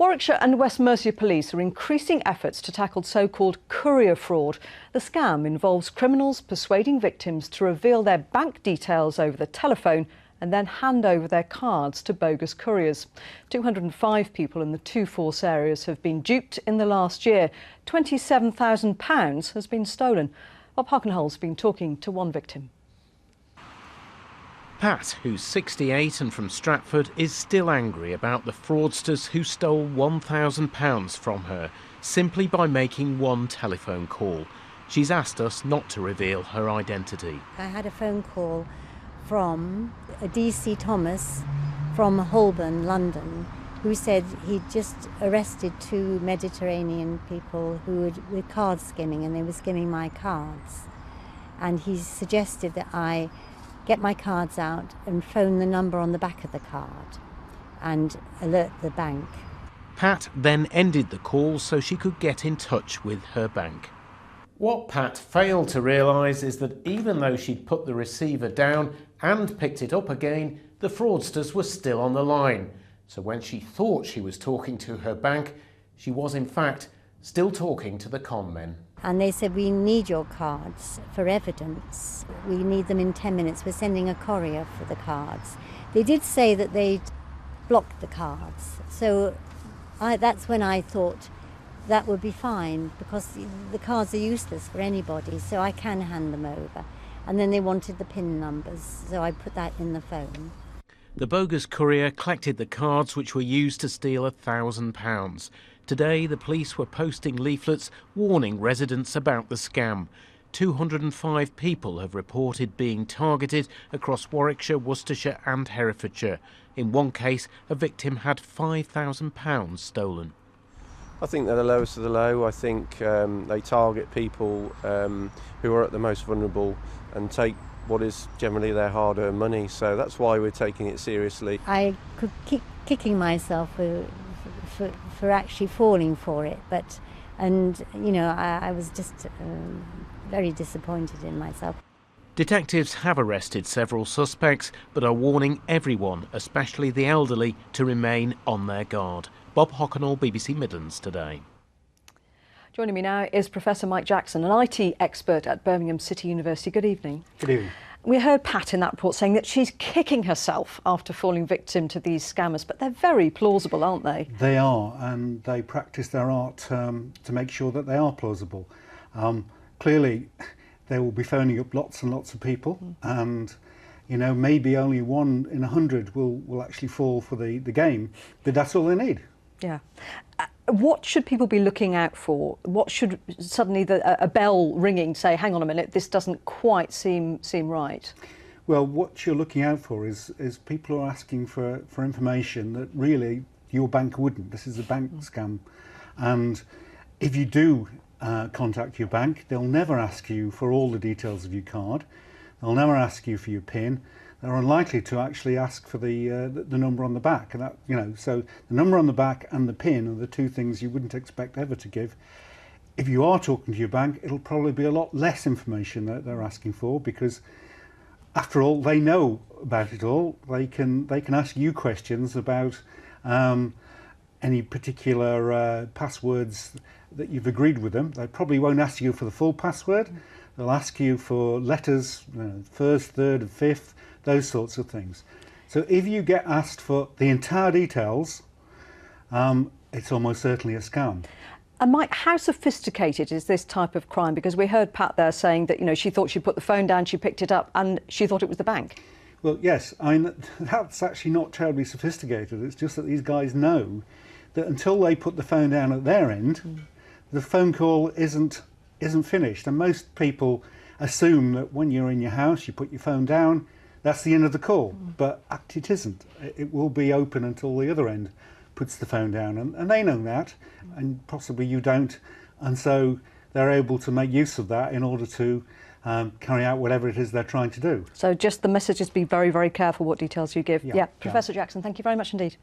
Warwickshire and West Mercia police are increasing efforts to tackle so-called courier fraud. The scam involves criminals persuading victims to reveal their bank details over the telephone and then hand over their cards to bogus couriers. 205 people in the two force areas have been duped in the last year. £27,000 has been stolen. Bob Hockenhull's been talking to one victim. Pat, who's 68 and from Stratford, is still angry about the fraudsters who stole £1,000 from her simply by making one telephone call. She's asked us not to reveal her identity. I had a phone call from a DC Thomas from Holborn, London, who said he'd just arrested two Mediterranean people who were card skimming, and they were skimming my cards. And he suggested that I get my cards out and phone the number on the back of the card and alert the bank. Pat then ended the call so she could get in touch with her bank. What Pat failed to realise is that even though she'd put the receiver down and picked it up again, the fraudsters were still on the line. So when she thought she was talking to her bank, she was in fact still talking to the con men. And they said, "We need your cards for evidence. We need them in 10 minutes. We're sending a courier for the cards." They did say that they'd blocked the cards. So that's when I thought that would be fine, because the cards are useless for anybody, so I can hand them over. And then they wanted the PIN numbers, so I put that in the phone. The bogus courier collected the cards which were used to steal £1,000. Today, the police were posting leaflets warning residents about the scam. 205 people have reported being targeted across Warwickshire, Worcestershire and Herefordshire. In one case, a victim had £5,000 stolen. I think they're the lowest of the low. I think they target people who are at the most vulnerable and take what is generally their hard-earned money. So that's why we're taking it seriously. I could keep kicking myself for actually falling for it, I was just very disappointed in myself. Detectives have arrested several suspects but are warning everyone, especially the elderly, to remain on their guard. Bob Hockenhull, BBC Midlands Today. Joining me now is Professor Mike Jackson, an IT expert at Birmingham City University. Good evening. Good evening. We heard Pat in that report saying that she's kicking herself after falling victim to these scammers, but they're very plausible, aren't they? They are, and they practice their art to make sure that they are plausible. Clearly, they will be phoning up lots and lots of people, and maybe only 1 in 100 will actually fall for the game, but that's all they need. Yeah. What should people be looking out for? What should suddenly a bell ringing say, hang on a minute, this doesn't quite seem right? Well, what you're looking out for is people are asking for information that really your bank wouldn't. This is a bank scam. And if you do contact your bank, they'll never ask you for all the details of your card. They'll never ask you for your PIN. They're unlikely to actually ask for the number on the back, and that so the number on the back and the PIN are the two things you wouldn't expect ever to give. If you are talking to your bank, it'll probably be a lot less information that they're asking for, because after all, they know about it all. They can ask you questions about any particular passwords that you've agreed with them. They probably won't ask you for the full password. They'll ask you for letters, first, third and fifth, those sorts of things. So if you get asked for the entire details, it's almost certainly a scam. And Mike, how sophisticated is this type of crime? Because we heard Pat there saying that, she thought she put the phone down, she picked it up and she thought it was the bank. Well, yes, that's actually not terribly sophisticated. It's just that these guys know that until they put the phone down at their end, the phone call isn't finished. And most people assume that when you're in your house, you put your phone down, that's the end of the call, but it isn't. It will be open until the other end puts the phone down, and they know that, and possibly you don't, and so they're able to make use of that in order to carry out whatever it is they're trying to do. So just the message is be very, very careful what details you give. Yeah. Professor Jackson, thank you very much indeed.